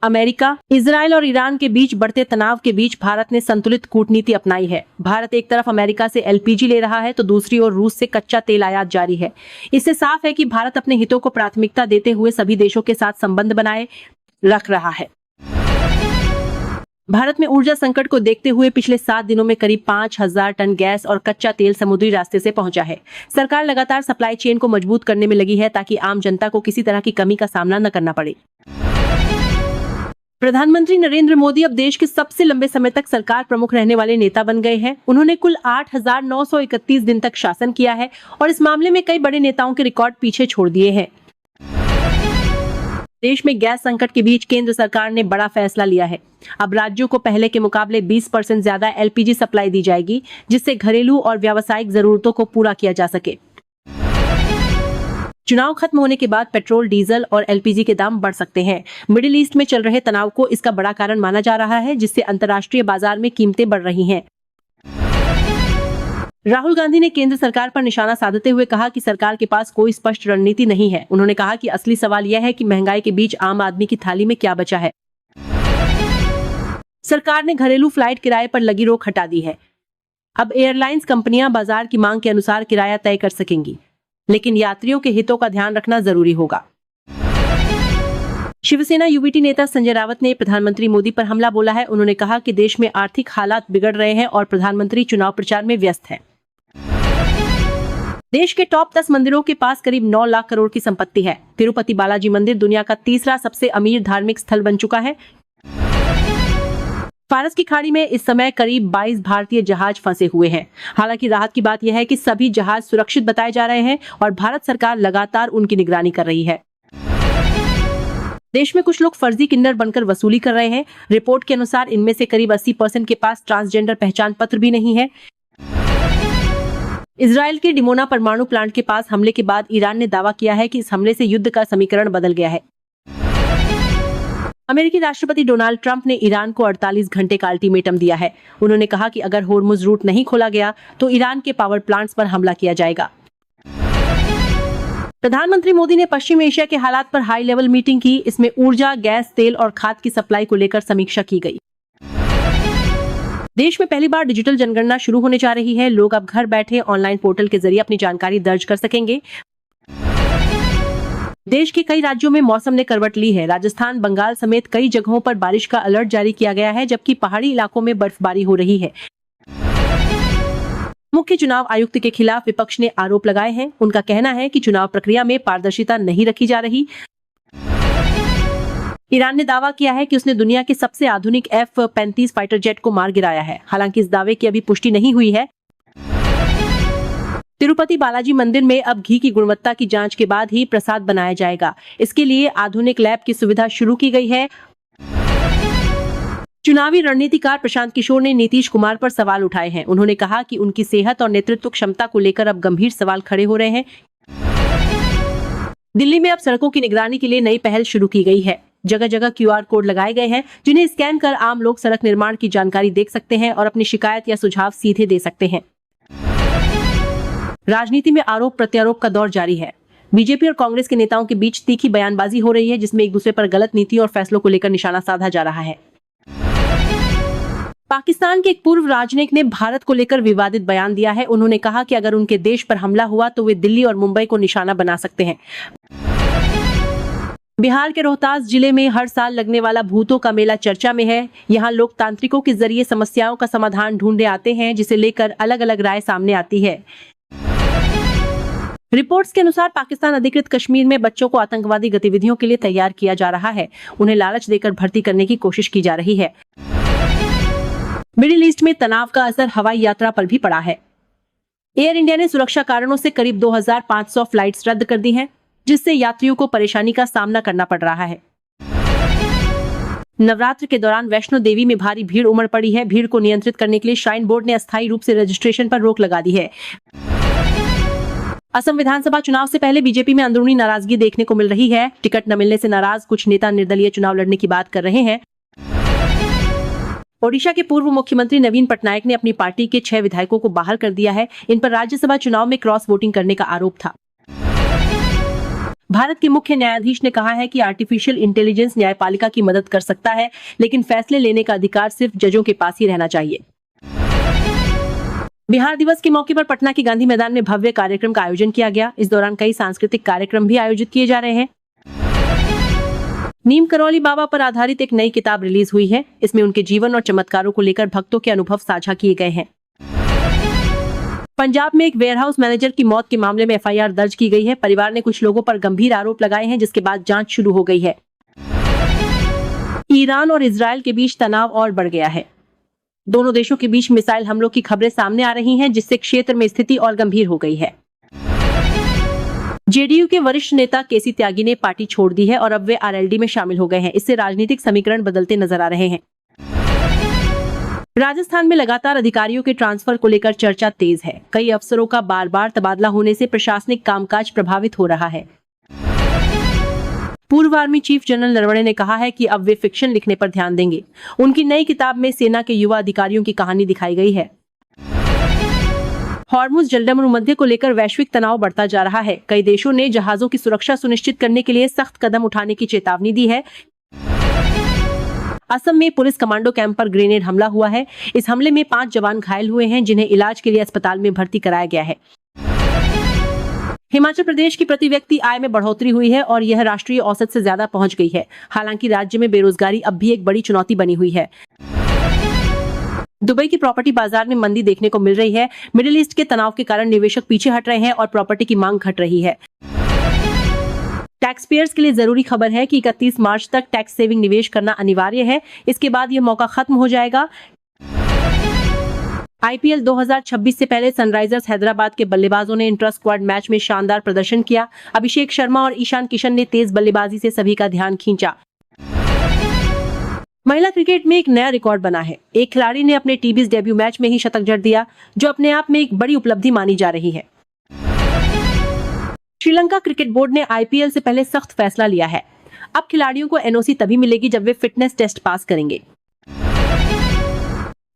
America, Israel और Iran के बीच बढ़ते तनाव के बीच भारत ने संतुलित कूटनीति अपनाई है। भारत एक तरफ अमेरिका से एलपीजी ले रहा है तो दूसरी ओर रूस से कच्चा तेल आयात जारी है। इससे साफ है कि भारत अपने हितों को प्राथमिकता देते हुए सभी देशों के साथ संबंध बनाए रख रहा है। भारत में ऊर्जा संकट को देखते हुए पिछले 7 दिनों में करीब 5,000 टन गैस और कच्चा तेल समुद्री रास्ते से पहुंचा है। सरकार लगातार सप्लाई चेन को मजबूत करने में लगी है ताकि आम जनता को किसी तरह की कमी का सामना न करना पड़े। प्रधानमंत्री नरेंद्र मोदी अब देश के सबसे लंबे समय तक सरकार प्रमुख रहने वाले नेता बन गए हैं। उन्होंने कुल 8,931 दिन तक शासन किया है और इस मामले में कई बड़े नेताओं के रिकॉर्ड पीछे छोड़ दिए हैं। देश में गैस संकट के बीच केंद्र सरकार ने बड़ा फैसला लिया है। अब राज्यों को पहले के मुकाबले 20% ज्यादा एलपीजी सप्लाई दी जाएगी, जिससे घरेलू और व्यावसायिक जरूरतों को पूरा किया जा सके। चुनाव खत्म होने के बाद पेट्रोल, डीजल और एलपीजी के दाम बढ़ सकते हैं। मिडिल ईस्ट में चल रहे तनाव को इसका बड़ा कारण माना जा रहा है, जिससे अंतर्राष्ट्रीय बाजार में कीमतें बढ़ रही हैं। राहुल गांधी ने केंद्र सरकार पर निशाना साधते हुए कहा कि सरकार के पास कोई स्पष्ट रणनीति नहीं है। उन्होंने कहा कि असली सवाल यह है कि महंगाई के बीच आम आदमी की थाली में क्या बचा है। सरकार ने घरेलू फ्लाइट किराए पर लगी रोक हटा दी है। अब एयरलाइंस कंपनियां बाजार की मांग के अनुसार किराया तय कर सकेंगी, लेकिन यात्रियों के हितों का ध्यान रखना जरूरी होगा। शिवसेना यूबीटी नेता संजय रावत ने प्रधानमंत्री मोदी पर हमला बोला है। उन्होंने कहा कि देश में आर्थिक हालात बिगड़ रहे हैं और प्रधानमंत्री चुनाव प्रचार में व्यस्त हैं। देश के टॉप 10 मंदिरों के पास करीब 9 लाख करोड़ की संपत्ति है। तिरुपति बालाजी मंदिर दुनिया का तीसरा सबसे अमीर धार्मिक स्थल बन चुका है। फारस की खाड़ी में इस समय करीब 22 भारतीय जहाज फंसे हुए हैं। हालांकि राहत की बात यह है कि सभी जहाज सुरक्षित बताए जा रहे हैं और भारत सरकार लगातार उनकी निगरानी कर रही है। देश में कुछ लोग फर्जी किन्नर बनकर वसूली कर रहे हैं। रिपोर्ट के अनुसार इनमें से करीब 80% के पास ट्रांसजेंडर पहचान पत्र भी नहीं है। इजराइल के डिमोना परमाणु प्लांट के पास हमले के बाद ईरान ने दावा किया है कि इस हमले से युद्ध का समीकरण बदल गया है। अमेरिकी राष्ट्रपति डोनाल्ड ट्रंप ने ईरान को 48 घंटे का अल्टीमेटम दिया है। उन्होंने कहा कि अगर होर्मुज रूट नहीं खोला गया तो ईरान के पावर प्लांट्स पर हमला किया जाएगा। प्रधानमंत्री मोदी ने पश्चिम एशिया के हालात पर हाई लेवल मीटिंग की। इसमें ऊर्जा, गैस, तेल और खाद की सप्लाई को लेकर समीक्षा की गई। देश में पहली बार डिजिटल जनगणना शुरू होने जा रही है। लोग अब घर बैठे ऑनलाइन पोर्टल के जरिए अपनी जानकारी दर्ज कर सकेंगे। देश के कई राज्यों में मौसम ने करवट ली है। राजस्थान, बंगाल समेत कई जगहों पर बारिश का अलर्ट जारी किया गया है, जबकि पहाड़ी इलाकों में बर्फबारी हो रही है। मुख्य चुनाव आयुक्त के खिलाफ विपक्ष ने आरोप लगाए हैं। उनका कहना है कि चुनाव प्रक्रिया में पारदर्शिता नहीं रखी जा रही। ईरान ने दावा किया है कि उसने दुनिया के सबसे आधुनिक F-35 फाइटर जेट को मार गिराया है। हालांकि इस दावे की अभी पुष्टि नहीं हुई है। तिरुपति बालाजी मंदिर में अब घी की गुणवत्ता की जांच के बाद ही प्रसाद बनाया जाएगा। इसके लिए आधुनिक लैब की सुविधा शुरू की गई है। चुनावी रणनीतिकार प्रशांत किशोर ने नीतीश कुमार पर सवाल उठाए हैं। उन्होंने कहा कि उनकी सेहत और नेतृत्व क्षमता को लेकर अब गंभीर सवाल खड़े हो रहे हैं। दिल्ली में अब सड़कों की निगरानी के लिए नई पहल शुरू की गई है। जगह जगह QR कोड लगाए गए हैं, जिन्हें स्कैन कर आम लोग सड़क निर्माण की जानकारी देख सकते हैं और अपनी शिकायत या सुझाव सीधे दे सकते हैं। राजनीति में आरोप प्रत्यारोप का दौर जारी है। बीजेपी और कांग्रेस के नेताओं के बीच तीखी बयानबाजी हो रही है, जिसमें एक दूसरे पर गलत नीतियों और फैसलों को लेकर निशाना साधा जा रहा है। पाकिस्तान के एक पूर्व राजनयिक ने भारत को लेकर विवादित बयान दिया है। उन्होंने कहा कि अगर उनके देश पर हमला हुआ तो वे दिल्ली और मुंबई को निशाना बना सकते हैं। बिहार के रोहतास जिले में हर साल लगने वाला भूतों का मेला चर्चा में है। यहाँ लोग तांत्रिकों के जरिए समस्याओं का समाधान ढूंढने आते हैं, जिसे लेकर अलग अलग राय सामने आती है। रिपोर्ट्स के अनुसार पाकिस्तान अधिकृत कश्मीर में बच्चों को आतंकवादी गतिविधियों के लिए तैयार किया जा रहा है। उन्हें लालच देकर भर्ती करने की कोशिश की जा रही है। मिडिल ईस्ट में तनाव का असर हवाई यात्रा पर भी पड़ा है। एयर इंडिया ने सुरक्षा कारणों से करीब 2500 फ्लाइट्स रद्द कर दी हैं, जिससे यात्रियों को परेशानी का सामना करना पड़ रहा है। नवरात्र के दौरान वैष्णो देवी में भारी भीड़ उमड़ पड़ी है। भीड़ को नियंत्रित करने के लिए श्राइन बोर्ड ने अस्थायी रूप से रजिस्ट्रेशन पर रोक लगा दी है। असम विधानसभा चुनाव से पहले बीजेपी में अंदरूनी नाराजगी देखने को मिल रही है। टिकट न मिलने से नाराज कुछ नेता निर्दलीय चुनाव लड़ने की बात कर रहे हैं। ओडिशा के पूर्व मुख्यमंत्री नवीन पटनायक ने अपनी पार्टी के 6 विधायकों को बाहर कर दिया है। इन पर राज्यसभा चुनाव में क्रॉस वोटिंग करने का आरोप था। भारत के मुख्य न्यायाधीश ने कहा है कि आर्टिफिशियल इंटेलिजेंस न्यायपालिका की मदद कर सकता है, लेकिन फैसले लेने का अधिकार सिर्फ जजों के पास ही रहना चाहिए। बिहार दिवस के मौके पर पटना के गांधी मैदान में भव्य कार्यक्रम का आयोजन किया गया। इस दौरान कई सांस्कृतिक कार्यक्रम भी आयोजित किए जा रहे हैं। नीम करौली बाबा पर आधारित एक नई किताब रिलीज हुई है। इसमें उनके जीवन और चमत्कारों को लेकर भक्तों के अनुभव साझा किए गए हैं। पंजाब में एक वेयरहाउस मैनेजर की मौत के मामले में एफआईआर दर्ज की गई है। परिवार ने कुछ लोगों पर गंभीर आरोप लगाए हैं, जिसके बाद जांच शुरू हो गई है। ईरान और इजरायल के बीच तनाव और बढ़ गया है। दोनों देशों के बीच मिसाइल हमलों की खबरें सामने आ रही हैं, जिससे क्षेत्र में स्थिति और गंभीर हो गई है। जेडीयू के वरिष्ठ नेता केसी त्यागी ने पार्टी छोड़ दी है और अब वे आरएलडी में शामिल हो गए हैं। इससे राजनीतिक समीकरण बदलते नजर आ रहे हैं। राजस्थान में लगातार अधिकारियों के ट्रांसफर को लेकर चर्चा तेज है। कई अफसरों का बार बार तबादला होने से प्रशासनिक कामकाज प्रभावित हो रहा है। पूर्व आर्मी चीफ जनरल नरवणे ने कहा है कि अब वे फिक्शन लिखने पर ध्यान देंगे। उनकी नई किताब में सेना के युवा अधिकारियों की कहानी दिखाई गई है। हॉर्मुज जलडमरू मध्य को लेकर वैश्विक तनाव बढ़ता जा रहा है। कई देशों ने जहाजों की सुरक्षा सुनिश्चित करने के लिए सख्त कदम उठाने की चेतावनी दी है। असम में पुलिस कमांडो कैंप पर ग्रेनेड हमला हुआ है। इस हमले में 5 जवान घायल हुए हैं, जिन्हें इलाज के लिए अस्पताल में भर्ती कराया गया है। हिमाचल प्रदेश की प्रति व्यक्ति आय में बढ़ोतरी हुई है और यह राष्ट्रीय औसत से ज्यादा पहुंच गई है। हालांकि राज्य में बेरोजगारी अब भी एक बड़ी चुनौती बनी हुई है। दुबई की प्रॉपर्टी बाजार में मंदी देखने को मिल रही है। मिडिल ईस्ट के तनाव के कारण निवेशक पीछे हट रहे हैं और प्रॉपर्टी की मांग घट रही है। टैक्स पेयर्स के लिए जरूरी खबर है कि 31 मार्च तक टैक्स सेविंग निवेश करना अनिवार्य है। इसके बाद यह मौका खत्म हो जाएगा। आईपीएल 2026 से पहले सनराइजर्स हैदराबाद के बल्लेबाजों ने इंटर स्क्वाड मैच में शानदार प्रदर्शन किया। अभिषेक शर्मा और ईशान किशन ने तेज बल्लेबाजी से सभी का ध्यान खींचा। महिला क्रिकेट में एक नया रिकॉर्ड बना है। एक खिलाड़ी ने अपने टीबीज डेब्यू मैच में ही शतक जड़ दिया, जो अपने आप में एक बड़ी उपलब्धि मानी जा रही है। श्रीलंका क्रिकेट बोर्ड ने आईपीएल से पहले सख्त फैसला लिया है। अब खिलाड़ियों को एनओसी तभी मिलेगी जब वे फिटनेस टेस्ट पास करेंगे।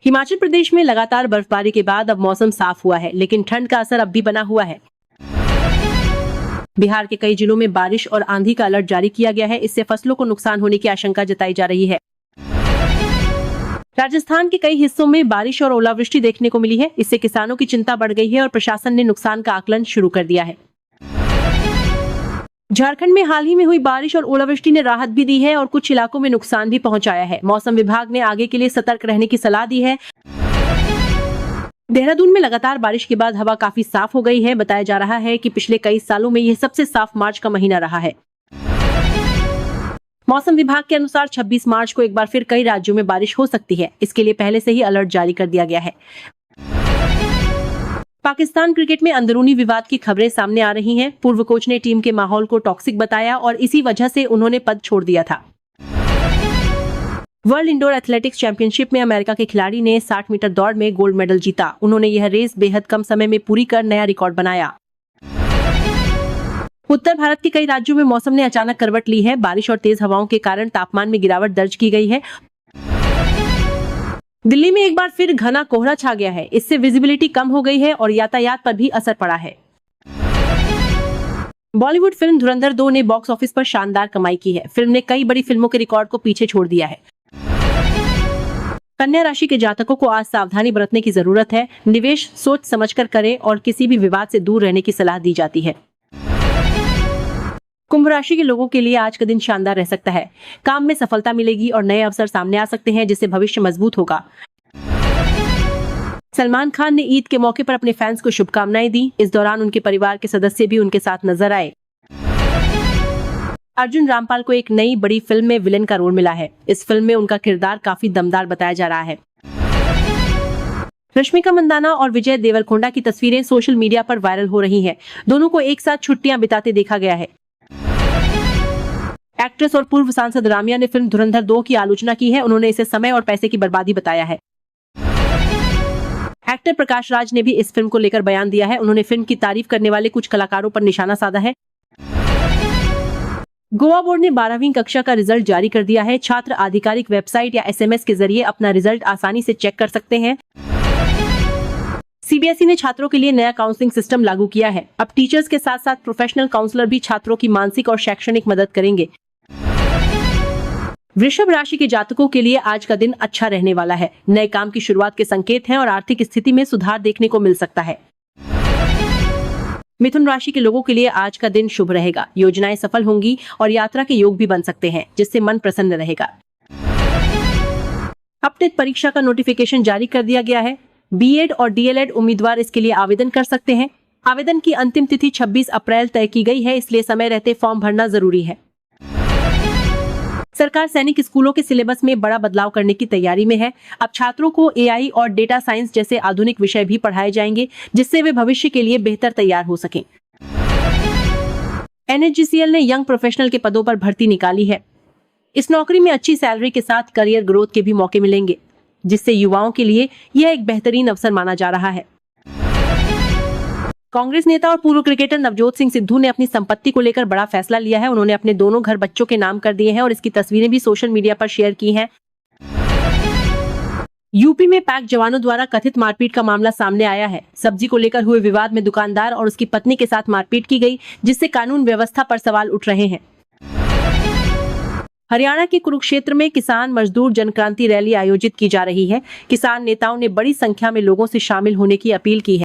हिमाचल प्रदेश में लगातार बर्फबारी के बाद अब मौसम साफ हुआ है, लेकिन ठंड का असर अब भी बना हुआ है। बिहार के कई जिलों में बारिश और आंधी का अलर्ट जारी किया गया है। इससे फसलों को नुकसान होने की आशंका जताई जा रही है। राजस्थान के कई हिस्सों में बारिश और ओलावृष्टि देखने को मिली है। इससे किसानों की चिंता बढ़ गई है और प्रशासन ने नुकसान का आकलन शुरू कर दिया है। झारखंड में हाल ही में हुई बारिश और ओलावृष्टि ने राहत भी दी है और कुछ इलाकों में नुकसान भी पहुंचाया है। मौसम विभाग ने आगे के लिए सतर्क रहने की सलाह दी है। देहरादून में लगातार बारिश के बाद हवा काफी साफ हो गई है। बताया जा रहा है कि पिछले कई सालों में यह सबसे साफ मार्च का महीना रहा है। मौसम विभाग के अनुसार 26 मार्च को एक बार फिर कई राज्यों में बारिश हो सकती है। इसके लिए पहले से ही अलर्ट जारी कर दिया गया है। पाकिस्तान क्रिकेट में अंदरूनी विवाद की खबरें सामने आ रही हैं। पूर्व कोच ने टीम के माहौल को टॉक्सिक बताया और इसी वजह से उन्होंने पद छोड़ दिया था। वर्ल्ड इंडोर एथलेटिक्स चैंपियनशिप में अमेरिका के खिलाड़ी ने 60 मीटर दौड़ में गोल्ड मेडल जीता। उन्होंने यह रेस बेहद कम समय में पूरी कर नया रिकॉर्ड बनाया। उत्तर भारत के कई राज्यों में मौसम ने अचानक करवट ली है। बारिश और तेज हवाओं के कारण तापमान में गिरावट दर्ज की गई है। दिल्ली में एक बार फिर घना कोहरा छा गया है। इससे विजिबिलिटी कम हो गई है और यातायात पर भी असर पड़ा है। बॉलीवुड फिल्म धुरंधर 2 ने बॉक्स ऑफिस पर शानदार कमाई की है। फिल्म ने कई बड़ी फिल्मों के रिकॉर्ड को पीछे छोड़ दिया है। कन्या राशि के जातकों को आज सावधानी बरतने की जरूरत है। निवेश सोच समझकर करें और किसी भी विवाद से दूर रहने की सलाह दी जाती है। कुंभ राशि के लोगों के लिए आज का दिन शानदार रह सकता है। काम में सफलता मिलेगी और नए अवसर सामने आ सकते हैं, जिससे भविष्य मजबूत होगा। सलमान खान ने ईद के मौके पर अपने फैंस को शुभकामनाएं दी। इस दौरान उनके परिवार के सदस्य भी उनके साथ नजर आए। अर्जुन रामपाल को एक नई बड़ी फिल्म में विलेन का रोल मिला है। इस फिल्म में उनका किरदार काफी दमदार बताया जा रहा है। रश्मिका मंदाना और विजय देवरकोंडा की तस्वीरें सोशल मीडिया पर वायरल हो रही हैं। दोनों को एक साथ छुट्टियां बिताते देखा गया है। एक्ट्रेस और पूर्व सांसद रामिया ने फिल्म धुरंधर 2 की आलोचना की है। उन्होंने इसे समय और पैसे की बर्बादी बताया है। एक्टर प्रकाश राज ने भी इस फिल्म को लेकर बयान दिया है। उन्होंने फिल्म की तारीफ करने वाले कुछ कलाकारों पर निशाना साधा है। गोवा बोर्ड ने 12वीं कक्षा का रिजल्ट जारी कर दिया है। छात्र आधिकारिक वेबसाइट या एसएमएस के जरिए अपना रिजल्ट आसानी से चेक कर सकते हैं। सीबीएसई ने छात्रों के लिए नया काउंसलिंग सिस्टम लागू किया है। अब टीचर्स के साथ साथ प्रोफेशनल काउंसलर भी छात्रों की मानसिक और शैक्षणिक मदद करेंगे। वृषभ राशि के जातकों के लिए आज का दिन अच्छा रहने वाला है। नए काम की शुरुआत के संकेत हैं और आर्थिक स्थिति में सुधार देखने को मिल सकता है। मिथुन राशि के लोगों के लिए आज का दिन शुभ रहेगा। योजनाएं सफल होंगी और यात्रा के योग भी बन सकते हैं, जिससे मन प्रसन्न रहेगा। अपटेट परीक्षा का नोटिफिकेशन जारी कर दिया गया है। बीएड और डीएलएड उम्मीदवार इसके लिए आवेदन कर सकते हैं। आवेदन की अंतिम तिथि 26 अप्रैल तय की गई है, इसलिए समय रहते फॉर्म भरना जरूरी है। सरकार सैनिक स्कूलों के सिलेबस में बड़ा बदलाव करने की तैयारी में है। अब छात्रों को एआई और डेटा साइंस जैसे आधुनिक विषय भी पढ़ाए जाएंगे, जिससे वे भविष्य के लिए बेहतर तैयार हो सकें। एनएचजीसीएल ने यंग प्रोफेशनल के पदों पर भर्ती निकाली है। इस नौकरी में अच्छी सैलरी के साथ करियर ग्रोथ के भी मौके मिलेंगे, जिससे युवाओं के लिए यह एक बेहतरीन अवसर माना जा रहा है। कांग्रेस नेता और पूर्व क्रिकेटर नवजोत सिंह सिद्धू ने अपनी संपत्ति को लेकर बड़ा फैसला लिया है। उन्होंने अपने दोनों घर बच्चों के नाम कर दिए हैं और इसकी तस्वीरें भी सोशल मीडिया पर शेयर की हैं। यूपी में पैक जवानों द्वारा कथित मारपीट का मामला सामने आया है। सब्जी को लेकर हुए विवाद में दुकानदार और उसकी पत्नी के साथ मारपीट की गई, जिससे कानून व्यवस्था पर सवाल उठ रहे हैं। हरियाणा के कुरुक्षेत्र में किसान मजदूर जनक्रांति रैली आयोजित की जा रही है। किसान नेताओं ने बड़ी संख्या में लोगों से शामिल होने की अपील की है।